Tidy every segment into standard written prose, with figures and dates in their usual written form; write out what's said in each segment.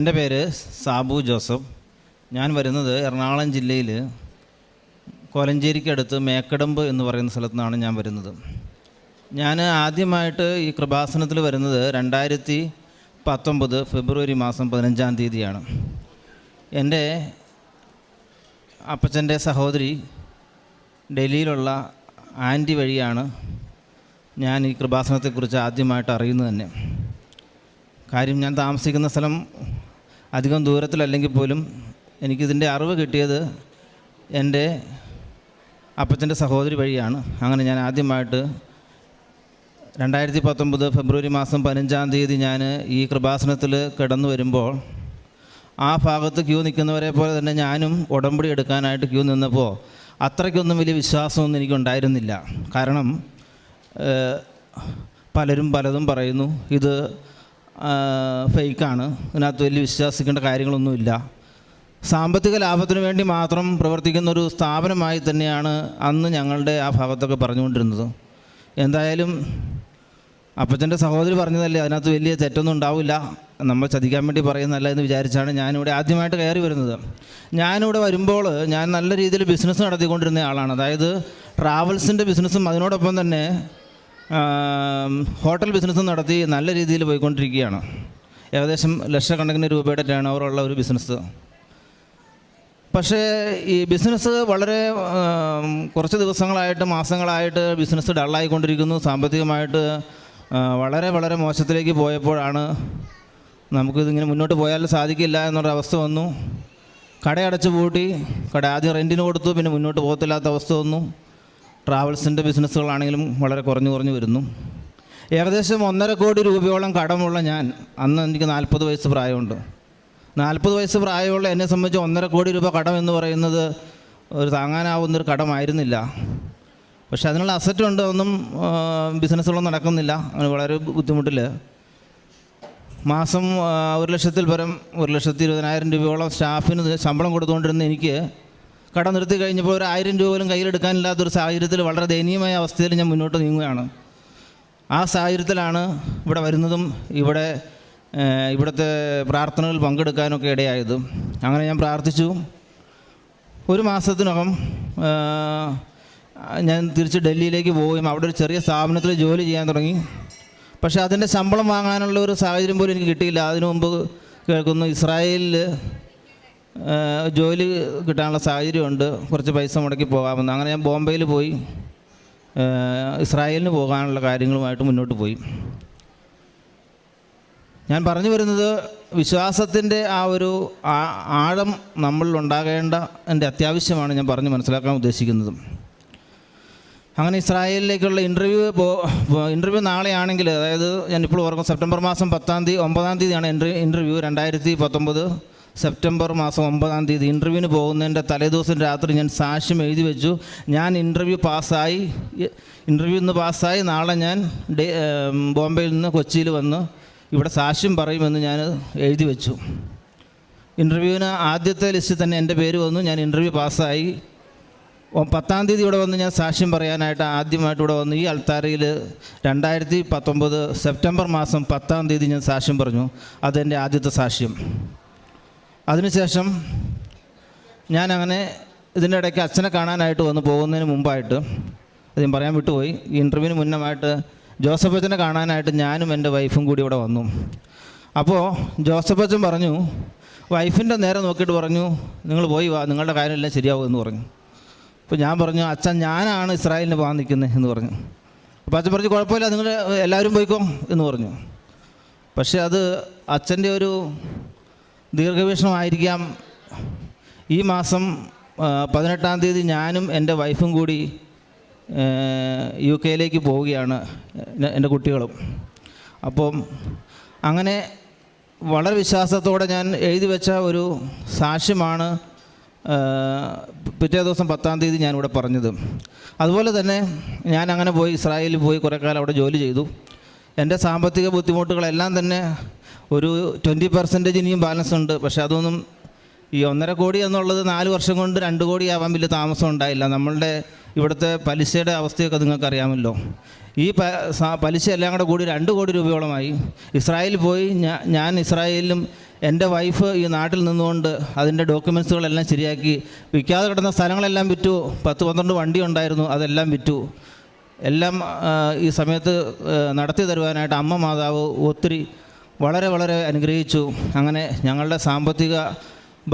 എൻ്റെ പേര് സാബു ജോസഫ്. ഞാൻ വരുന്നത് എറണാകുളം ജില്ലയിൽ കോലഞ്ചേരിക്കടുത്ത് മേക്കടമ്പ് എന്ന് പറയുന്ന സ്ഥലത്തു നിന്നാണ് ഞാൻ വരുന്നത്. ഞാൻ ആദ്യമായിട്ട് ഈ കൃപാസനത്തിൽ വരുന്നത് 2019 ഫെബ്രുവരി മാസം 15-ാം തീയതിയാണ്. എൻ്റെ അപ്പച്ചൻ്റെ സഹോദരി ഡൽഹിയിലുള്ള ആൻറ്റി വഴിയാണ് ഞാൻ ഈ കൃപാസനത്തെക്കുറിച്ച് ആദ്യമായിട്ട് അറിയുന്നത് തന്നെ. കാര്യം ഞാൻ താമസിക്കുന്ന സ്ഥലം അധികം ദൂരത്തിലല്ലെങ്കിൽ പോലും എനിക്കിതിൻ്റെ അറിവ് കിട്ടിയത് എൻ്റെ അപ്പച്ചൻ്റെ സഹോദരി വഴിയാണ്. അങ്ങനെ ഞാൻ ആദ്യമായിട്ട് 2019 ഫെബ്രുവരി മാസം 15-ാം തീയതി ഞാൻ ഈ കൃപാസനത്തിൽ കിടന്നു വരുമ്പോൾ ആ ഭാഗത്ത് ക്യൂ നിൽക്കുന്നവരെ പോലെ തന്നെ ഞാനും ഉടമ്പടി എടുക്കാനായിട്ട് ക്യൂ നിന്നപ്പോൾ അത്രയ്ക്കൊന്നും വലിയ വിശ്വാസമൊന്നും എനിക്കുണ്ടായിരുന്നില്ല. കാരണം പലരും പലതും പറയുന്നു, ഇത് ഫേക്കാണ്, ഇതിനകത്ത് വലിയ വിശ്വസിക്കേണ്ട കാര്യങ്ങളൊന്നുമില്ല, സാമ്പത്തിക ലാഭത്തിന് വേണ്ടി മാത്രം പ്രവർത്തിക്കുന്ന ഒരു സ്ഥാപനമായി തന്നെയാണ് അന്ന് ഞങ്ങളുടെ ആ ഭാഗത്തൊക്കെ പറഞ്ഞുകൊണ്ടിരുന്നത്. എന്തായാലും അപ്പച്ചൻ്റെ സഹോദരി പറഞ്ഞതല്ലേ, അതിനകത്ത് വലിയ തെറ്റൊന്നും ഉണ്ടാവില്ല, നമ്മൾ ചതിക്കാൻ വേണ്ടി പറയുന്നതല്ല എന്ന് വിചാരിച്ചാണ് ഞാനിവിടെ ആദ്യമായിട്ട് കയറി വരുന്നത്. ഞാനിവിടെ വരുമ്പോൾ ഞാൻ നല്ല രീതിയിൽ ബിസിനസ് നടത്തിക്കൊണ്ടിരുന്ന ആളാണ്. അതായത് ട്രാവൽസിൻ്റെ ബിസിനസ്സും അതിനോടൊപ്പം തന്നെ ഹോട്ടൽ ബിസിനസ്സും നടത്തി നല്ല രീതിയിൽ പോയിക്കൊണ്ടിരിക്കുകയാണ്. ഏകദേശം ലക്ഷക്കണക്കിന് രൂപയുടെ ടേൺ ഓവറുള്ള ഒരു ബിസിനസ്. പക്ഷേ ഈ ബിസിനസ് വളരെ കുറച്ച് ദിവസങ്ങളായിട്ട് മാസങ്ങളായിട്ട് ബിസിനസ് ഡള്ളായിക്കൊണ്ടിരിക്കുന്നു. സാമ്പത്തികമായിട്ട് വളരെ വളരെ മോശത്തിലേക്ക് പോയപ്പോഴാണ് നമുക്കിതിങ്ങനെ മുന്നോട്ട് പോയാൽ സാധിക്കില്ല എന്നൊരവസ്ഥ വന്നു. കടയടച്ച് പൂട്ടി, കട ആദ്യം റെൻറ്റിന് കൊടുത്തു, പിന്നെ മുന്നോട്ട് പോകത്തില്ലാത്ത അവസ്ഥ വന്നു. ട്രാവൽസിൻ്റെ ബിസിനസ്സുകളാണെങ്കിലും വളരെ കുറഞ്ഞു വരുന്നു. ഏകദേശം 1.5 കോടി രൂപയോളം കടമുള്ള ഞാൻ, അന്ന് എനിക്ക് 40 വയസ്സ് പ്രായമുണ്ട്. 40 വയസ്സ് പ്രായമുള്ള എന്നെ സംബന്ധിച്ച് 1.5 കോടി രൂപ കടം എന്ന് പറയുന്നത് ഒരു താങ്ങാനാവുന്നൊരു കടമായിരുന്നില്ല. പക്ഷെ അതിനുള്ള അസറ്റുണ്ട്, ഒന്നും ബിസിനസ്സുകളൊന്നും നടക്കുന്നില്ല. അങ്ങനെ വളരെ ബുദ്ധിമുട്ടിൽ മാസം 1 ലക്ഷത്തിൽ പരം 1,20,000 രൂപയോളം സ്റ്റാഫിന് ശമ്പളം കൊടുത്തുകൊണ്ടിരുന്ന എനിക്ക് കട നിർത്തി കഴിഞ്ഞപ്പോൾ ഒരു 1000 രൂപ പോലും കയ്യിലെടുക്കാനില്ലാത്തൊരു സാഹചര്യത്തിൽ വളരെ ദയനീയമായ അവസ്ഥയിൽ ഞാൻ മുന്നോട്ട് നീങ്ങുകയാണ്. ആ സാഹചര്യത്തിലാണ് ഇവിടെ വരുന്നതും ഇവിടുത്തെ പ്രാർത്ഥനകൾ പങ്കെടുക്കാനൊക്കെ ഇടയായത്. അങ്ങനെ ഞാൻ പ്രാർത്ഥിച്ചു. ഒരു മാസത്തിനകം ഞാൻ തിരിച്ച് ഡൽഹിയിലേക്ക് പോവുകയും അവിടെ ഒരു ചെറിയ സ്ഥാപനത്തിൽ ജോലി ചെയ്യാൻ തുടങ്ങി. പക്ഷേ അതിൻ്റെ ശമ്പളം വാങ്ങാനുള്ള ഒരു സാഹചര്യം പോലും എനിക്ക് കിട്ടിയില്ല. അതിനു മുമ്പ് കേൾക്കുന്നു ഇസ്രായേലിൽ ജോലി കിട്ടാനുള്ള സാഹചര്യമുണ്ട്, കുറച്ച് പൈസ മുടക്കി പോകാമെന്ന്. അങ്ങനെ ഞാൻ ബോംബെയിൽ പോയി ഇസ്രായേലിന് പോകാനുള്ള കാര്യങ്ങളുമായിട്ട് മുന്നോട്ട് പോയി. ഞാൻ പറഞ്ഞു വരുന്നത് വിശ്വാസത്തിൻ്റെ ആ ഒരു ആഴം നമ്മളിൽ ഉണ്ടാകേണ്ട എൻ്റെ അത്യാവശ്യമാണ് ഞാൻ പറഞ്ഞ് മനസ്സിലാക്കാൻ ഉദ്ദേശിക്കുന്നത്. അങ്ങനെ ഇസ്രായേലിലേക്കുള്ള ഇൻ്റർവ്യൂ നാളെയാണെങ്കിൽ, അതായത് ഞാനിപ്പോൾ ഓർക്കും സെപ്റ്റംബർ മാസം 9-ാം തീയതിയാണ് ഇൻ്റർവ്യൂ. 2019 സെപ്റ്റംബർ മാസം 9-ാം തീയതി ഇൻ്റർവ്യൂവിന് പോകുന്നതിൻ്റെ തലേദിവസം രാത്രി ഞാൻ സാക്ഷ്യം എഴുതി വെച്ചു. ഞാൻ ഇൻ്റർവ്യൂ പാസ്സായി നാളെ ഞാൻ ബോംബെയിൽ നിന്ന് കൊച്ചിയിൽ വന്ന് ഇവിടെ സാക്ഷ്യം പറയുമെന്ന് ഞാൻ എഴുതി വെച്ചു. ഇൻ്റർവ്യൂവിന് ആദ്യത്തെ ലിസ്റ്റിൽ തന്നെ എൻ്റെ പേര് വന്നു. ഞാൻ ഇൻ്റർവ്യൂ പാസ്സായി. 10-ാം തീയതി ഇവിടെ വന്ന് ഞാൻ സാക്ഷ്യം പറയാനായിട്ട് ആദ്യമായിട്ട് ഇവിടെ വന്നു. ഈ അൾത്താരയിൽ 2019 സെപ്റ്റംബർ മാസം 10-ാം തീയതി ഞാൻ സാക്ഷ്യം പറഞ്ഞു. അതെൻ്റെ ആദ്യത്തെ സാക്ഷ്യം. അതിനുശേഷം ഞാനങ്ങനെ ഇതിൻ്റെ ഇടയ്ക്ക് അച്ഛനെ കാണാനായിട്ട് വന്ന് പോകുന്നതിന് മുമ്പായിട്ട്, അത് ഞാൻ പറയാൻ വിട്ടുപോയി, ഈ ഇൻ്റർവ്യൂവിന് മുന്നമായിട്ട് ജോസഫ് അച്ഛനെ കാണാനായിട്ട് ഞാനും എൻ്റെ വൈഫും കൂടി ഇവിടെ വന്നു. അപ്പോൾ ജോസഫ് അച്ഛൻ പറഞ്ഞു, വൈഫിൻ്റെ നേരെ നോക്കിയിട്ട് പറഞ്ഞു, നിങ്ങൾ പോയി വാ, നിങ്ങളുടെ കാര്യമെല്ലാം ശരിയാവും എന്ന് പറഞ്ഞു. അപ്പോൾ ഞാൻ പറഞ്ഞു, അച്ഛൻ ഞാനാണ് ഇസ്രായേലിന് പോകാൻ നിൽക്കുന്നത് എന്ന് പറഞ്ഞു. അപ്പോൾ അച്ഛൻ പറഞ്ഞു, കുഴപ്പമില്ല, നിങ്ങൾ എല്ലാവരും പോയിക്കോ എന്ന് പറഞ്ഞു. പക്ഷേ അത് അച്ഛൻ്റെ ഒരു ദീർഘവീക്ഷണമായിരിക്കാം. ഈ മാസം 18-ാം തീയതി ഞാനും എൻ്റെ വൈഫും കൂടി UK പോവുകയാണ്, എൻ്റെ കുട്ടികളും. അപ്പം അങ്ങനെ വളരെ വിശ്വാസത്തോടെ ഞാൻ എഴുതി വെച്ച ഒരു സാക്ഷ്യമാണ് പിറ്റേ ദിവസം 10-ാം തീയതി ഞാനിവിടെ പറഞ്ഞത്. അതുപോലെ തന്നെ ഞാൻ അങ്ങനെ പോയി ഇസ്രായേലിൽ പോയി കുറേ കാലം അവിടെ ജോലി ചെയ്തു. എൻ്റെ സാമ്പത്തിക ബുദ്ധിമുട്ടുകളെല്ലാം തന്നെ ഒരു 20% ഇനിയും ബാലൻസ് ഉണ്ട്. പക്ഷേ അതൊന്നും ഈ 1.5 കോടി എന്നുള്ളത് 4 വർഷം കൊണ്ട് 2 കോടി ആവാൻ വലിയ താമസം ഉണ്ടായില്ല. നമ്മളുടെ ഇവിടുത്തെ പലിശയുടെ അവസ്ഥയൊക്കെ നിങ്ങൾക്കറിയാമല്ലോ. ഈ പലിശ എല്ലാം കൂടെ കൂടി 2 കോടി രൂപയോളമായി. ഇസ്രായേലിൽ പോയി ഞാൻ ഇസ്രായേലിലും എൻ്റെ വൈഫ് ഈ നാട്ടിൽ നിന്നുകൊണ്ട് അതിൻ്റെ ഡോക്യുമെൻസുകളെല്ലാം ശരിയാക്കി വിൽക്കാതെ കിടന്ന സ്ഥലങ്ങളെല്ലാം വിറ്റു. 10-12 വണ്ടി ഉണ്ടായിരുന്നു, അതെല്ലാം വിറ്റു. എല്ലാം ഈ സമയത്ത് നടത്തി തരുവാനായിട്ട് അമ്മ മാതാവ് ഒത്തിരി വളരെ വളരെ അനുഗ്രഹിച്ചു. അങ്ങനെ ഞങ്ങളുടെ സാമ്പത്തിക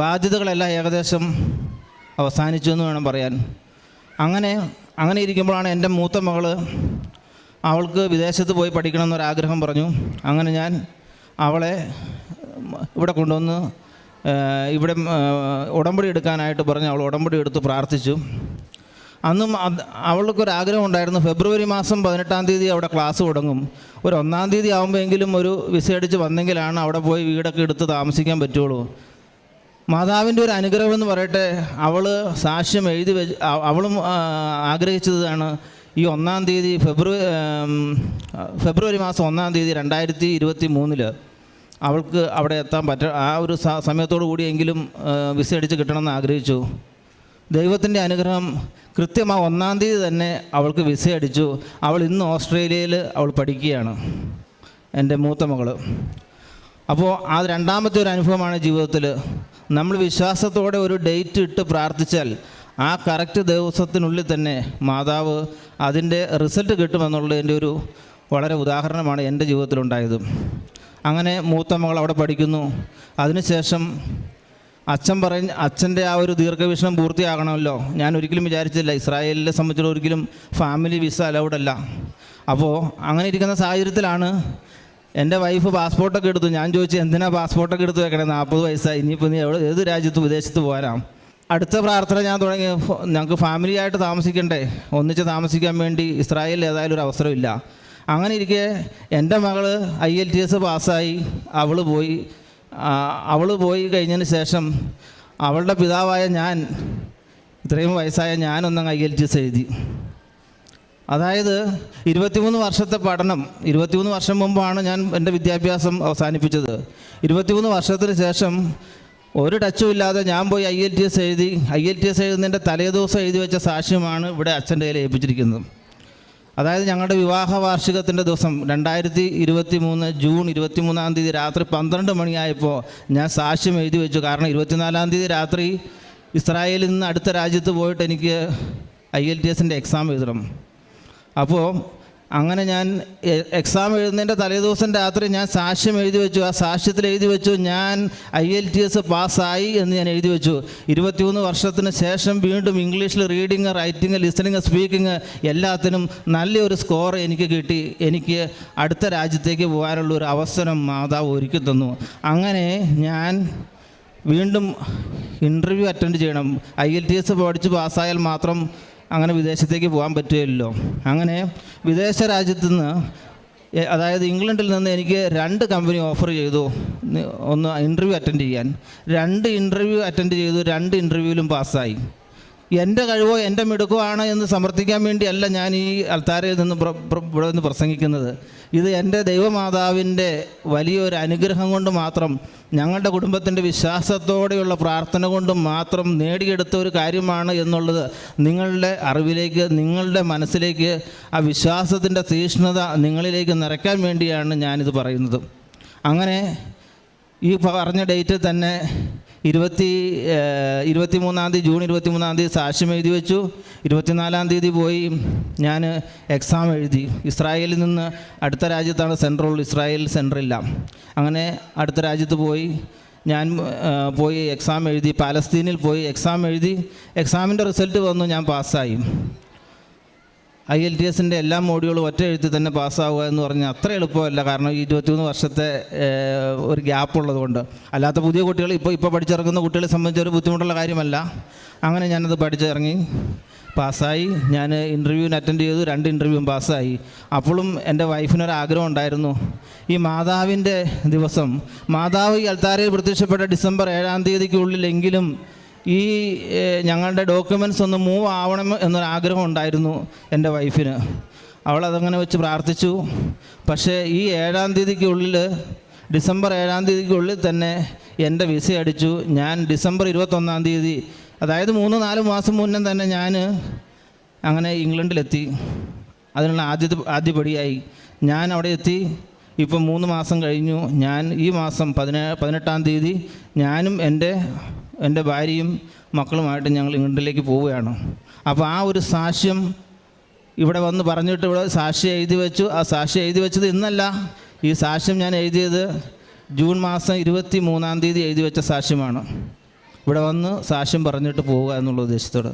ബാധ്യതകളെല്ലാം ഏകദേശം അവസാനിച്ചു എന്ന് വേണം പറയാൻ. അങ്ങനെ ഇരിക്കുമ്പോഴാണ് എൻ്റെ മൂത്ത മകൾ, അവൾക്ക് വിദേശത്ത് പോയി പഠിക്കണം എന്നൊരാഗ്രഹം പറഞ്ഞു. അങ്ങനെ ഞാൻ അവളെ ഇവിടെ കൊണ്ടുവന്ന് ഇവിടെ ഉടമ്പടി എടുക്കാനായിട്ട് പറഞ്ഞു. അവൾ ഉടമ്പടി എടുത്ത് പ്രാർത്ഥിച്ചു. അന്നും അവൾക്കൊരാഗ്രഹം ഉണ്ടായിരുന്നു, ഫെബ്രുവരി മാസം 18-ാം തീയതി അവിടെ ക്ലാസ് തുടങ്ങും, ഒരു 1-ാം തീയതി ആകുമ്പോഴെങ്കിലും ഒരു വിസ അടിച്ച് വന്നെങ്കിലാണ് അവിടെ പോയി വീടൊക്കെ എടുത്ത് താമസിക്കാൻ പറ്റുള്ളൂ. മാതാവിൻ്റെ ഒരു അനുഗ്രഹം എന്ന് പറയട്ടെ, അവൾ സാക്ഷ്യം എഴുതി അവളും ആഗ്രഹിച്ചതാണ് ഈ 1-ാം തീയതി ഫെബ്രുവരി മാസം 1-ാം തീയതി 2023 അവൾക്ക് അവിടെ എത്താൻ ആ ഒരു സമയത്തോടു കൂടിയെങ്കിലും വിസ അടിച്ച് കിട്ടണമെന്ന് ആഗ്രഹിച്ചു. ദൈവത്തിൻ്റെ അനുഗ്രഹം കൃത്യം ആ 1-ാം തീയതി തന്നെ അവൾക്ക് വിസ അടിച്ചു. അവൾ ഇന്ന് ഓസ്ട്രേലിയയിൽ അവൾ പഠിക്കുകയാണ്, എൻ്റെ മൂത്ത മകൾ. അപ്പോൾ അത് രണ്ടാമത്തെ ഒരു അനുഭവമാണ് ജീവിതത്തിൽ. നമ്മൾ വിശ്വാസത്തോടെ ഒരു ഡേറ്റ് ഇട്ട് പ്രാർത്ഥിച്ചാൽ ആ കറക്റ്റ് ദിവസത്തിനുള്ളിൽ തന്നെ മാതാവ് അതിൻ്റെ റിസൾട്ട് കിട്ടുമെന്നുള്ളതിൻ്റെ ഒരു വളരെ ഉദാഹരണമാണ് എൻ്റെ ജീവിതത്തിലുണ്ടായത്. അങ്ങനെ മൂത്ത മകൾ അവിടെ പഠിക്കുന്നു. അതിനുശേഷം അച്ഛൻ്റെ ആ ഒരു ദീർഘവീക്ഷണം പൂർത്തിയാകണമല്ലോ. ഞാൻ ഒരിക്കലും വിചാരിച്ചില്ല, ഇസ്രായേലിനെ സംബന്ധിച്ചിടത്തോളം ഒരിക്കലും ഫാമിലി വിസ അലൗഡല്ല. അപ്പോൾ അങ്ങനെ ഇരിക്കുന്ന സാഹചര്യത്തിലാണ് എൻ്റെ വൈഫ് പാസ്പോർട്ടൊക്കെ എടുത്തു. ഞാൻ ചോദിച്ചു, എന്തിനാ പാസ്പോർട്ടൊക്കെ എടുത്ത് വെക്കണേ, 40 വയസ്സായി, ഇനിയിപ്പോൾ നീ ഏത് രാജ്യത്ത് വിദേശത്ത് പോകാനാണ്. അടുത്ത പ്രാർത്ഥന ഞാൻ തുടങ്ങി, ഞങ്ങൾക്ക് ഫാമിലിയായിട്ട് താമസിക്കണ്ടേ, ഒന്നിച്ച് താമസിക്കാൻ വേണ്ടി ഇസ്രായേലിൽ ഏതായാലും ഒരു അവസരമില്ല. അങ്ങനെ ഇരിക്കെ എൻ്റെ മകൾ IELTS പാസ്സായി. അവൾ പോയി കഴിഞ്ഞതിന് ശേഷം അവളുടെ പിതാവായ ഞാൻ, ഇത്രയും വയസ്സായ ഞാനൊന്നങ്ങ് IELTS എഴുതി. അതായത് 23 വർഷത്തെ പഠനം, 23 വർഷം മുമ്പാണ് ഞാൻ എൻ്റെ വിദ്യാഭ്യാസം അവസാനിപ്പിച്ചത്. 23 വർഷത്തിന് ശേഷം ഒരു ടച്ചും ഇല്ലാതെ ഞാൻ പോയി IELTS എഴുതി. IELTS എഴുതുന്നതിൻ്റെ തലേദിവസം എഴുതി വെച്ച സാക്ഷ്യമാണ് ഇവിടെ അച്ഛൻ്റെ കയ്യിൽ ഏൽപ്പിച്ചിരിക്കുന്നത്. അതായത് ഞങ്ങളുടെ വിവാഹ വാർഷികത്തിൻ്റെ ദിവസം 2023 ജൂൺ 23-ാം തീയതി രാത്രി 12 മണിയായപ്പോൾ ഞാൻ സാക്ഷ്യം എഴുതി വെച്ചു. കാരണം 24-ാം തീയതി രാത്രി ഇസ്രായേലിൽ നിന്ന് അടുത്ത രാജ്യത്ത് പോയിട്ട് എനിക്ക് IELTSൻ്റെ എക്സാം എഴുതണം. അപ്പോൾ അങ്ങനെ ഞാൻ എക്സാം എഴുതുന്നതിൻ്റെ തലേദിവസം രാത്രി ഞാൻ സാക്ഷ്യം എഴുതി വെച്ചു. ആ സാക്ഷ്യത്തിൽ എഴുതി വെച്ചു, ഞാൻ IELTS പാസ്സായി എന്ന് ഞാൻ എഴുതി വെച്ചു. 23 വർഷത്തിന് ശേഷം വീണ്ടും ഇംഗ്ലീഷിൽ റീഡിങ്, റൈറ്റിങ്, ലിസണിങ്, സ്പീക്കിങ് എല്ലാത്തിനും നല്ലൊരു സ്കോർ എനിക്ക് കിട്ടി. എനിക്ക് അടുത്ത രാജ്യത്തേക്ക് പോകാനുള്ള ഒരു അവസരം മാതാവ് ഒരുക്കി തന്നു. അങ്ങനെ ഞാൻ വീണ്ടും ഇൻ്റർവ്യൂ അറ്റൻഡ് ചെയ്യണം. IELTS പഠിച്ച് പാസ്സായാൽ മാത്രം അങ്ങനെ വിദേശത്തേക്ക് പോകാൻ പറ്റുകയില്ലല്ലോ. അങ്ങനെ വിദേശ രാജ്യത്തു നിന്ന്, അതായത് ഇംഗ്ലണ്ടിൽ നിന്ന് എനിക്ക് 2 കമ്പനി ഓഫർ ചെയ്തു ഒന്ന് ഇൻ്റർവ്യൂ അറ്റൻഡ് ചെയ്യാൻ. 2 ഇൻ്റർവ്യൂ അറ്റൻഡ് ചെയ്തു. 2 ഇൻ്റർവ്യൂവിലും പാസ്സായി. എൻ്റെ കഴിവോ എൻ്റെ മിടുക്കോ എന്ന് സമർത്ഥിക്കാൻ വേണ്ടിയല്ല ഞാൻ ഈ അൾത്താരയിൽ നിന്ന് ഇവിടെ നിന്ന് പ്രസംഗിക്കുന്നത്. ഇത് എൻ്റെ ദൈവമാതാവിൻ്റെ വലിയൊരു അനുഗ്രഹം കൊണ്ട് മാത്രം, ഞങ്ങളുടെ കുടുംബത്തിൻ്റെ വിശ്വാസത്തോടെയുള്ള പ്രാർത്ഥന കൊണ്ട് മാത്രം നേടിയെടുത്ത ഒരു കാര്യമാണ് എന്നുള്ളത് നിങ്ങളുടെ അറിവിലേക്ക്, നിങ്ങളുടെ മനസ്സിലേക്ക് ആ വിശ്വാസത്തിൻ്റെ തീക്ഷ്ണത നിങ്ങളിലേക്ക് നിറയ്ക്കാൻ വേണ്ടിയാണ് ഞാനിത് പറയുന്നത്. അങ്ങനെ ഈ പറഞ്ഞ ഡേറ്റിൽ തന്നെ 23-ാം തീയതി ജൂൺ 23-ാം തീയതി സാക്ഷ്യം എഴുതി വെച്ചു. 24-ാം തീയതി പോയി ഞാൻ എക്സാം എഴുതി. ഇസ്രായേലിൽ നിന്ന് അടുത്ത രാജ്യത്താണ് സെൻട്രൽ, ഇസ്രായേലിൽ സെൻറ്ററില്ല. അങ്ങനെ അടുത്ത രാജ്യത്ത് പോയി ഞാൻ എക്സാം എഴുതി. പാലസ്തീനിൽ പോയി എക്സാം എഴുതി. എക്സാമിൻ്റെ റിസൾട്ട് വന്നു, ഞാൻ പാസ്സായി. IELTSൻ്റെ എല്ലാ മോഡ്യൂളും ഒറ്റ എഴുത്തിൽ തന്നെ പാസ്സാവുക എന്ന് പറഞ്ഞാൽ അത്ര എളുപ്പമല്ല. കാരണം ഈ 23 വർഷത്തെ ഒരു ഗ്യാപ്പ് ഉള്ളതുകൊണ്ട്. അല്ലാത്ത പുതിയ കുട്ടികൾ ഇപ്പോൾ പഠിച്ചിറങ്ങുന്ന കുട്ടികളെ സംബന്ധിച്ച് ഒരു ബുദ്ധിമുട്ടുള്ള കാര്യമല്ല. അങ്ങനെ ഞാനത് പഠിച്ചിറങ്ങി, പാസ്സായി. ഞാൻ ഇൻ്റർവ്യൂവിന് അറ്റൻഡ് ചെയ്തു. 2 ഇൻ്റർവ്യൂവും പാസ്സായി. അപ്പോഴും എൻ്റെ വൈഫിനൊരാഗ്രഹം ഉണ്ടായിരുന്നു, ഈ മാതാവിൻ്റെ ദിവസം, മാതാവ് ഈ അൾത്താരയിൽ പ്രത്യക്ഷപ്പെട്ട ഡിസംബർ 7-ാം തീയതിക്കുള്ളിലെങ്കിലും ഈ ഞങ്ങളുടെ ഡോക്യുമെൻറ്റ്സ് ഒന്ന് മൂവ് ആവണം എന്നൊരാഗ്രഹം ഉണ്ടായിരുന്നു എൻ്റെ വൈഫിന്. അവളതങ്ങനെ വെച്ച് പ്രാർത്ഥിച്ചു. പക്ഷേ ഈ 7-ാം തീയതിക്കുള്ളിൽ, ഡിസംബർ 7-ാം തീയതിക്കുള്ളിൽ തന്നെ എൻ്റെ വിസ അടിച്ചു. ഞാൻ ഡിസംബർ 21-ാം തീയതി, അതായത് 3-4 മാസം മുന്നേ തന്നെ ഞാൻ അങ്ങനെ ഇംഗ്ലണ്ടിലെത്തി. അതിനുള്ള ആദ്യപടിയായി ഞാൻ അവിടെ എത്തി. ഇപ്പം 3 മാസം കഴിഞ്ഞു. ഞാൻ ഈ മാസം 18-ാം തീയതി ഞാനും എൻ്റെ ഭാര്യയും മക്കളുമായിട്ട് ഞങ്ങൾ ഇംഗ്ലണ്ടിലേക്ക് പോവുകയാണ്. അപ്പോൾ ആ ഒരു സാക്ഷ്യം ഇവിടെ വന്ന് പറഞ്ഞിട്ട് ഇവിടെ സാക്ഷ്യം എഴുതി വെച്ചു. ആ സാക്ഷ്യം എഴുതി വെച്ചത് ഇന്നല്ല. ഈ സാക്ഷ്യം ഞാൻ എഴുതിയത് ജൂൺ മാസം 23-ാം തീയതി എഴുതി വെച്ച സാക്ഷ്യമാണ്. ഇവിടെ വന്ന് സാക്ഷ്യം പറഞ്ഞിട്ട് പോവുക എന്നുള്ള ഉദ്ദേശത്തോടെ.